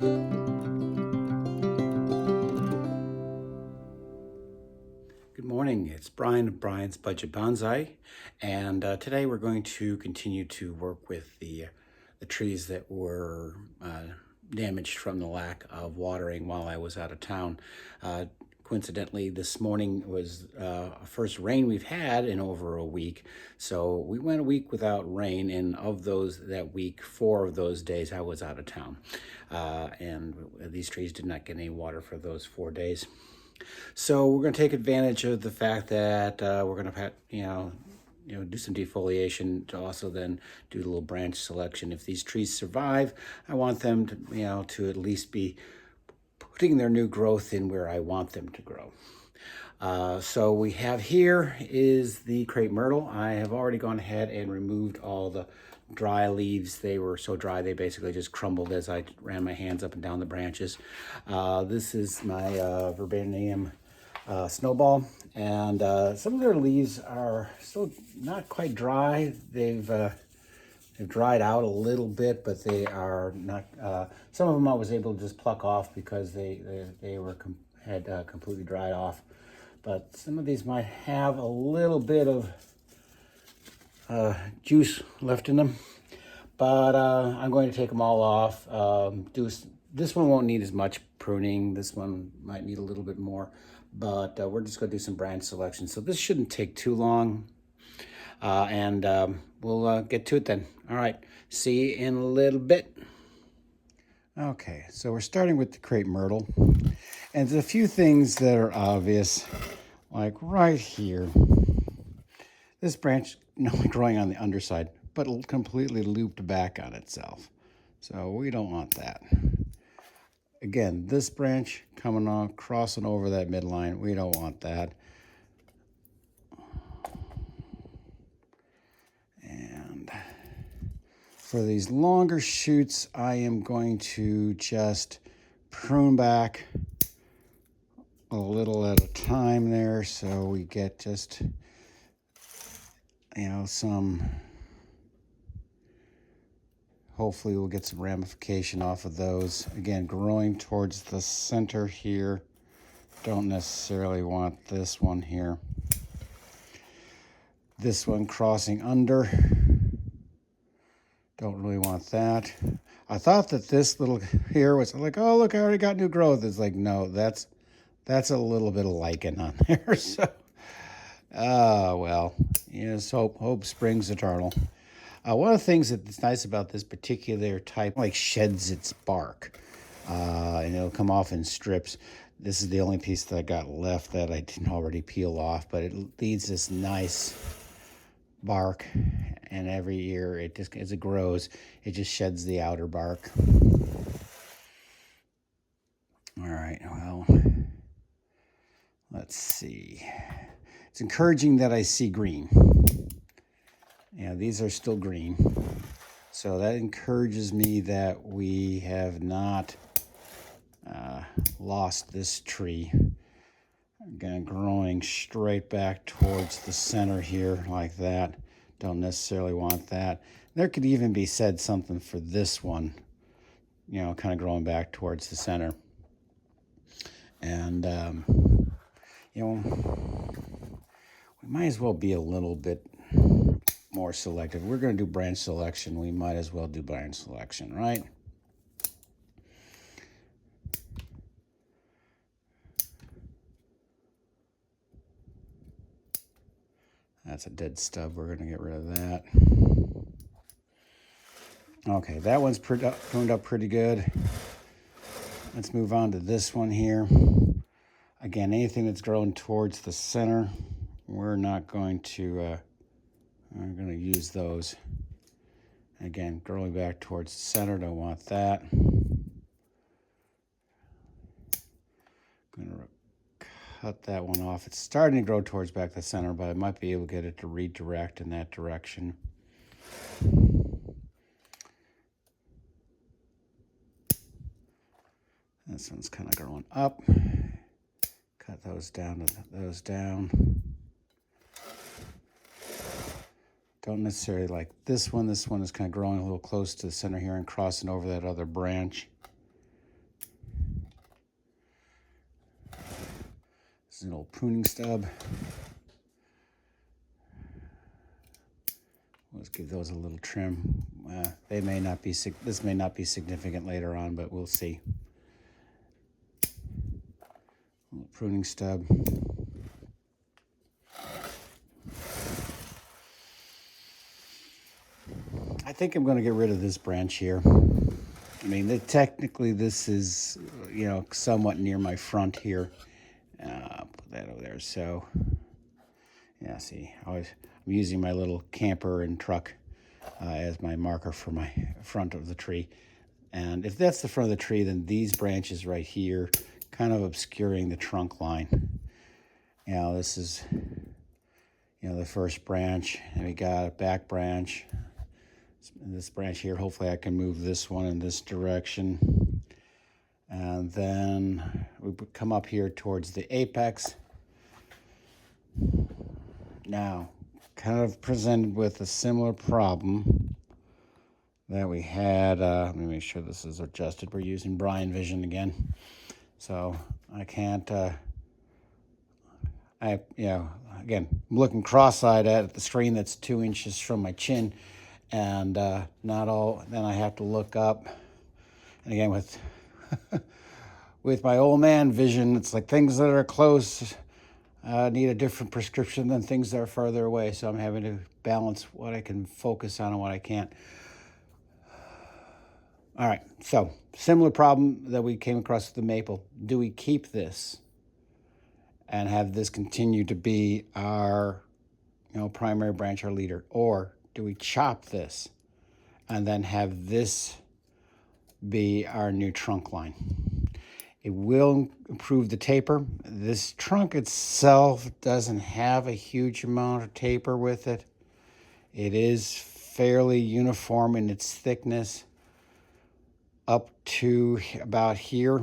Good morning, it's Brian of Brian's Budget Bonsai, and today we're going to continue to work with the trees that were damaged from the lack of watering while I was out of town. Coincidentally, this morning was first rain we've had in over a week, so we went a week without rain, and of that week, 4 of those days I was out of town, and these trees did not get any water for those 4 days. So we're going to take advantage of the fact that we're going to, do some defoliation to also then do a little branch selection. If these trees survive, I want them to, to at least be putting their new growth in where I want them to grow. So we have here is the Crepe Myrtle. I have already gone ahead and removed all the dry leaves. They were so dry they basically just crumbled as I ran my hands up and down the branches. This is my Viburnum Snowball, and some of their leaves are still not quite dry. They've dried out a little bit, but they are not. Some of them I was able to just pluck off because they had completely dried off. But some of these might have a little bit of juice left in them, but I'm going to take them all off. This one won't need as much pruning. This one might need a little bit more, but we're just going to do some branch selection. So this shouldn't take too long, and we'll get to it then. All right, see you in a little bit. Okay, so we're starting with the Crepe Myrtle, and there's a few things that are obvious, like right here. This branch not only growing on the underside, but completely looped back on itself. So we don't want that. Again, this branch coming on, crossing over that midline, we don't want that. And for these longer shoots, I am going to just prune back a little at a time there, so we get just some, hopefully we'll get some ramification off of those. Again, growing towards the center here. Don't necessarily want this one here. This one crossing under. Don't really want that. I thought that this little here was like, oh, look, I already got new growth. It's like, no, that's a little bit of lichen on there. So, well, yes, hope springs eternal. One of the things that's nice about this particular type, like sheds its bark, and it'll come off in strips. This is the only piece that I got left that I didn't already peel off, but it leaves this nice bark, and every year it just, as it grows, it just sheds the outer bark. All right, well, let's see. It's encouraging that I see green. Yeah, these are still green. So that encourages me that we have not lost this tree. Again, growing straight back towards the center here like that. Don't necessarily want that. There could even be said something for this one, kind of growing back towards the center. And, we might as well be a little bit more selective. We're going to do branch selection. We might as well do branch selection, right? That's a dead stub. We're going to get rid of that. Okay, that one's pruned up pretty good. Let's move on to this one here. Again, anything that's growing towards the center, we're not going to, we're going to use those. Again, growing back towards the center, don't want that. Going to cut that one off. It's starting to grow towards back the center, but I might be able to get it to redirect in that direction. This one's kind of growing up. Cut those down to those down. Don't necessarily like this one. This one is kind of growing a little close to the center here and crossing over that other branch. This is an old pruning stub. Let's give those a little trim. They may not be, this may not be significant later on, but we'll see. Little pruning stub. I think I'm going to get rid of this branch here. I mean, technically this is, you know, somewhat near my front here. Put that over there. So, yeah, see, I'm using my little camper and truck as my marker for my front of the tree. And if that's the front of the tree, then these branches right here kind of obscuring the trunk line. You know, this is, you know, the first branch, and we got a back branch. This branch here, hopefully I can move this one in this direction. And then we come up here towards the apex. Now, kind of presented with a similar problem that we had. Let me make sure this is adjusted. We're using Brian Vision again. So I can't, again, I'm looking cross-eyed at the screen that's 2 inches from my chin. And then I have to look up. And again, with with my old man vision, it's like things that are close need a different prescription than things that are further away. So I'm having to balance what I can focus on and what I can't. All right, so similar problem that we came across with the maple. Do we keep this and have this continue to be our, you know, primary branch, our leader, or do we chop this and then have this be our new trunk line? It will improve the taper. This trunk itself doesn't have a huge amount of taper with it. It is fairly uniform in its thickness up to about here.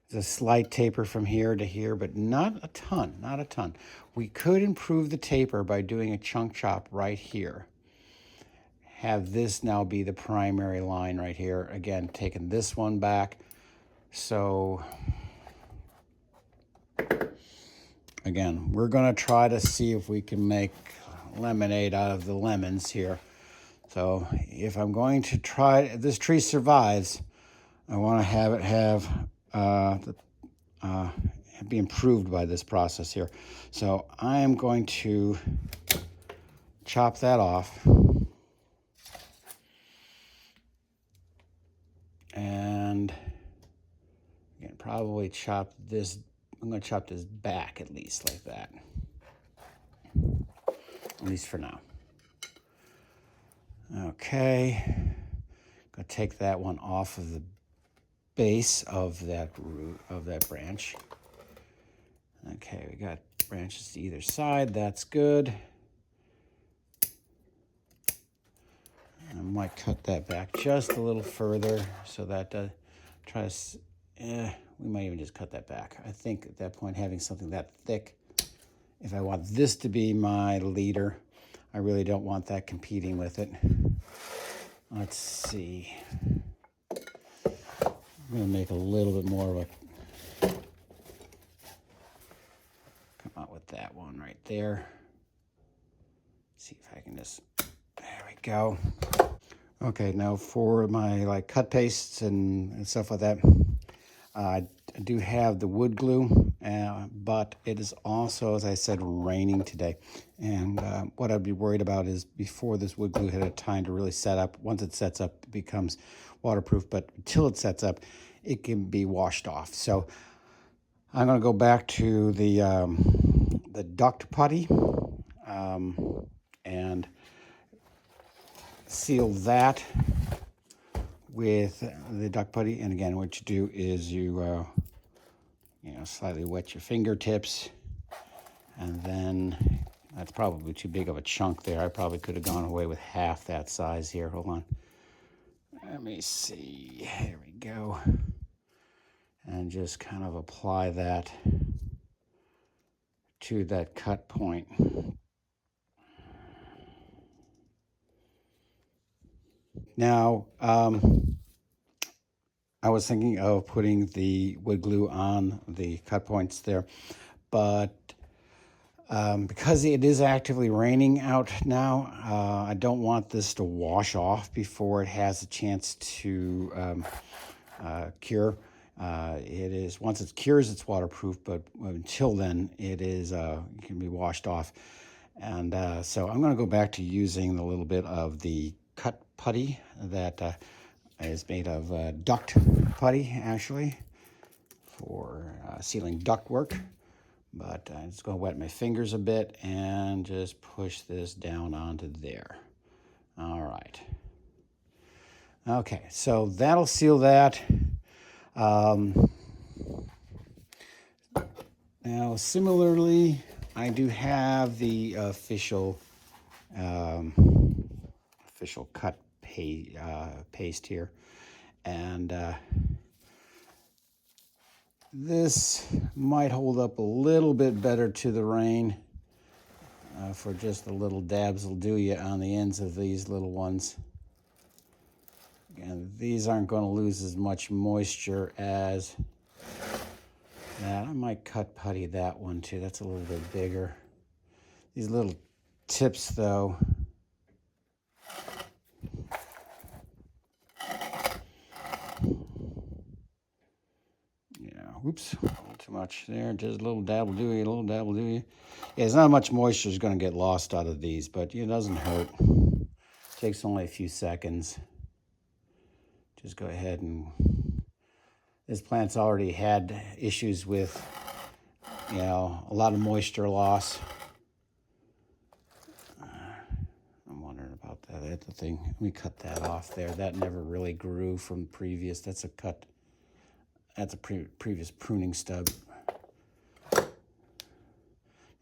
There's a slight taper from here to here, but not a ton, not a ton. We could improve the taper by doing a chunk chop right here. Have this now be the primary line right here. Again, taking this one back. So, again, we're gonna try to see if we can make lemonade out of the lemons here. So if I'm going to try, if this tree survives, I wanna have it be improved by this process here. So I am going to chop that off. And again, probably chop this, I'm going to chop this back at least like that. At least for now. Okay. Going to take that one off of the base of that root, of that branch. Okay, we got branches to either side. That's good. I might cut that back just a little further so that we might even just cut that back. I think at that point, having something that thick, if I want this to be my leader, I really don't want that competing with it. Let's see. I'm going to make a little bit more of a, come out with that one right there. See if I can just, there we go. Okay, now for my cut pastes and stuff like that, I do have the wood glue, but it is also, as I said, raining today. And what I'd be worried about is before this wood glue had a time to really set up. Once it sets up, it becomes waterproof, but until it sets up, it can be washed off. So I'm going to go back to the duct putty and seal that with the duct putty. And again, what you do is you slightly wet your fingertips, and then that's probably too big of a chunk there. I probably could have gone away with half that size here. Hold on. Let me see. Here we go. And just kind of apply that to that cut point. Now, I was thinking of putting the wood glue on the cut points there, but because it is actively raining out now, I don't want this to wash off before it has a chance to cure. It is, once it cures, it's waterproof, but until then, it is it can be washed off. And so I'm going to go back to using a little bit of the cut putty that is made of duct putty, actually, for sealing duct work. But I'm just going to wet my fingers a bit and just push this down onto there. All right. Okay, so that'll seal that. Now, similarly, I do have the official cut paste here, and this might hold up a little bit better to the rain. For just the little dabs will do you on the ends of these little ones. And these aren't going to lose as much moisture as that. I might cut putty that one too. That's a little bit bigger. These little tips though, oops, a little too much there. Just a little dab will do you, a little dab will do you. Yeah, there's not much moisture is going to get lost out of these, but it doesn't hurt. It takes only a few seconds. Just go ahead and, this plant's already had issues with, a lot of moisture loss. I'm wondering about that. That's the thing. Let me cut that off there. That never really grew from previous. That's a cut. That's a previous pruning stub.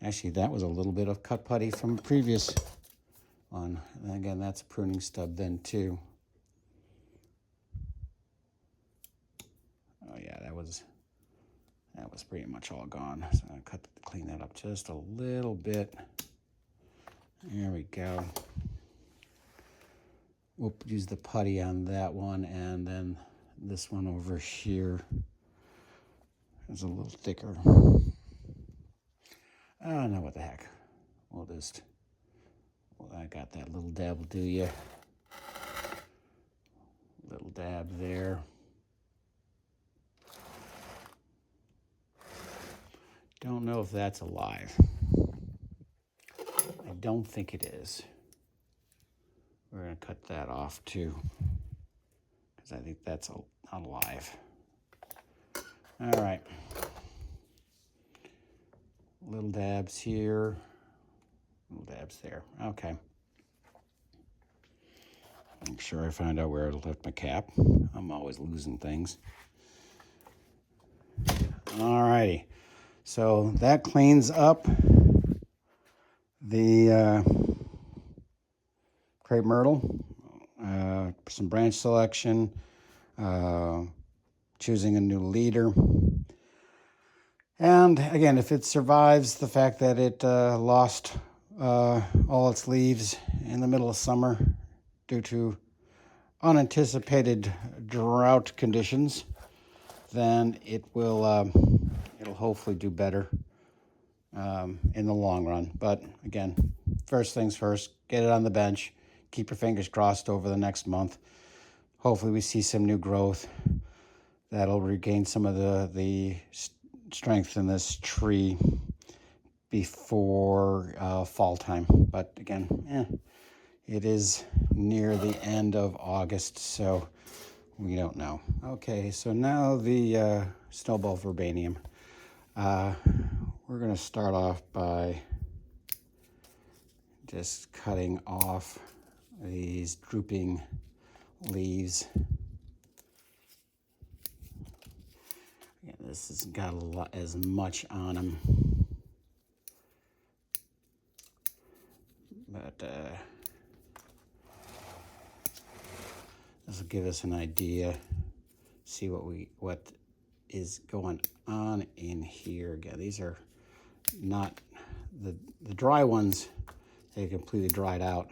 Actually, that was a little bit of cut putty from a previous one. And again, that's a pruning stub then too. Oh yeah, that was pretty much all gone. So I'm gonna clean that up just a little bit. There we go. We'll use the putty on that one, and then this one over here is a little thicker. Oh, no, what the heck. We'll just, I got that little dab will do you. Little dab there. Don't know if that's alive. I don't think it is. We're going to cut that off too, because I think that's not alive. All right. Little dabs here, little dabs there. Okay. Make sure I find out where I left my cap. I'm always losing things. All righty. So that cleans up the Crepe Myrtle. Some branch selection, choosing a new leader. And again, if it survives the fact that it lost all its leaves in the middle of summer due to unanticipated drought conditions, then it'll hopefully do better in the long run. But again, first things first, get it on the bench. Keep your fingers crossed over the next month. Hopefully we see some new growth that'll regain some of the strength in this tree before fall time. But again, it is near the end of August, so we don't know. Okay, so now the Snowball Viburnum. We're going to start off by just cutting off these drooping leaves. This has got a lot as much on them, but this will give us an idea. See what is going on in here. Again, these are not the dry ones. They completely dried out.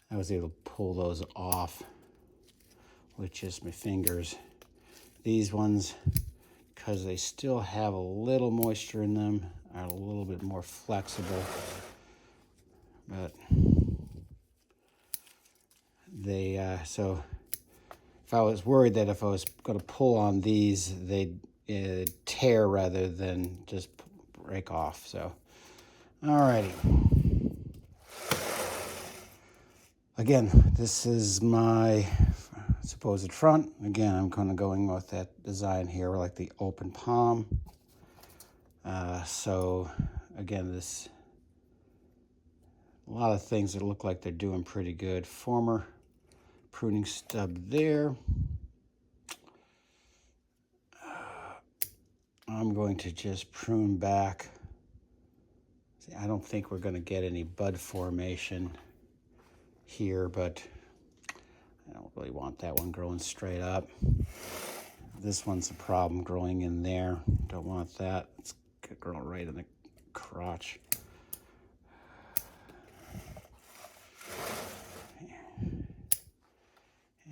I was able to pull those off with just my fingers. These ones, because they still have a little moisture in them, are a little bit more flexible. But they, so if I was worried that if I was going to pull on these, they'd tear rather than just break off. So, alrighty. Again, this is my supposed front. Again, I'm kind of going with that design here, like the open palm. So again, this a lot of things that look like they're doing pretty good. Former pruning stub there. I'm going to just prune back. See, I don't think we're going to get any bud formation here, but I don't really want that one growing straight up. This one's a problem growing in there. Don't want that. It's growing right in the crotch.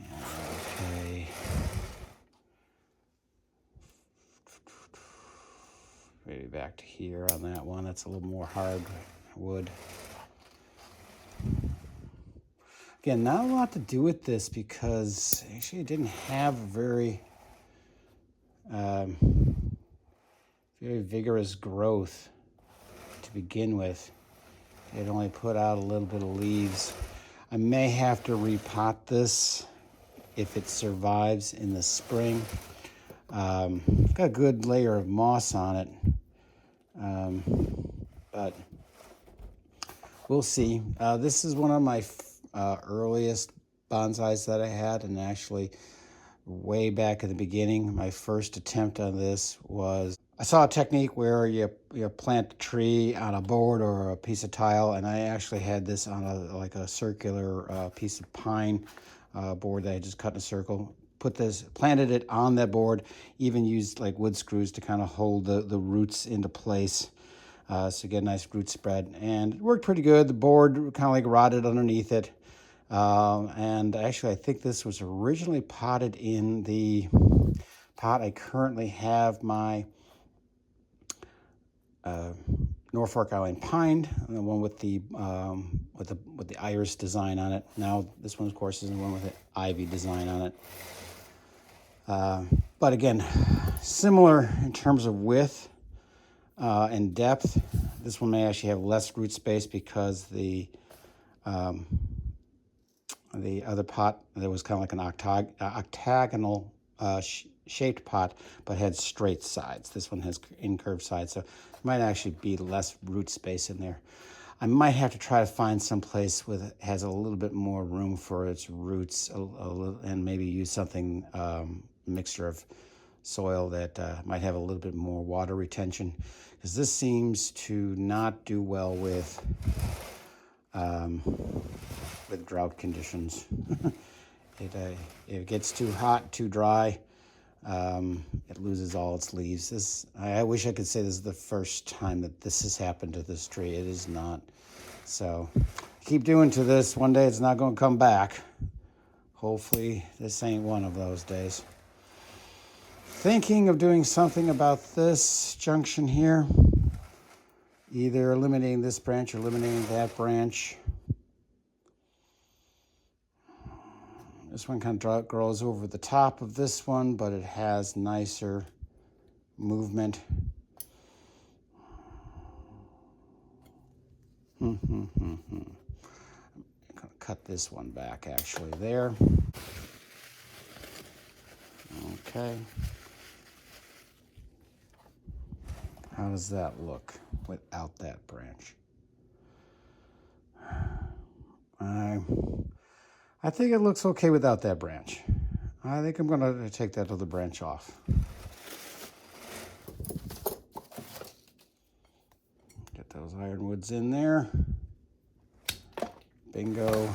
Okay. Maybe back to here on that one. That's a little more hardwood. Again, not a lot to do with this because actually it didn't have very vigorous growth to begin with. It only put out a little bit of leaves. I may have to repot this if it survives in the spring. Got a good layer of moss on it, but we'll see. This is one of my earliest bonsais that I had, and actually way back at the beginning, my first attempt on this was, I saw a technique where you plant a tree on a board or a piece of tile, and I actually had this on a circular piece of pine board that I just cut in a circle. Planted it on that board, even used like wood screws to kind of hold the roots into place. So get a nice root spread, and it worked pretty good. The board kind of like rotted underneath it. And actually, I think this was originally potted in the pot I currently have my Norfolk Island pine, the one with the iris design on it. Now this one, of course, is the one with the ivy design on it. But again, similar in terms of width and depth. This one may actually have less root space because the other pot, there was kind of like an octagonal shaped pot, but had straight sides. This one has incurved sides, so there might actually be less root space in there. I might have to try to find some place with has a little bit more room for its roots, and maybe use something mixture of soil that might have a little bit more water retention, because this seems to not do well with drought conditions. It gets too hot, too dry, it loses all its leaves. I wish I could say this is the first time that this has happened to this tree. It is not. So keep doing to this. One day it's not going to come back. Hopefully this ain't one of those days. Thinking of doing something about this junction here, either eliminating this branch or eliminating that branch. This one kind of grows over the top of this one, but it has nicer movement. I'm going to cut this one back actually there. Okay. How does that look without that branch? I think it looks okay without that branch. I think I'm going to take that other branch off. Get those ironwoods in there. Bingo.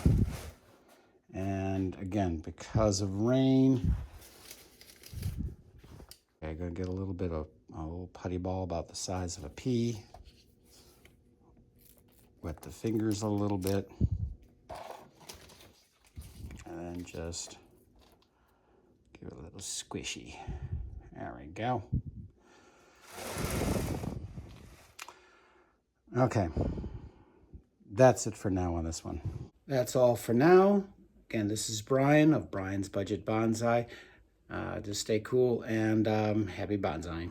And again, because of rain, I'm going to get a little bit of a little putty ball about the size of a pea. Wet the fingers a little bit. And then just squishy. There we go. Okay, that's it for now on this one. That's all for now. Again, this is Brian of Brian's Budget Bonsai. Just stay cool and happy bonsaiing.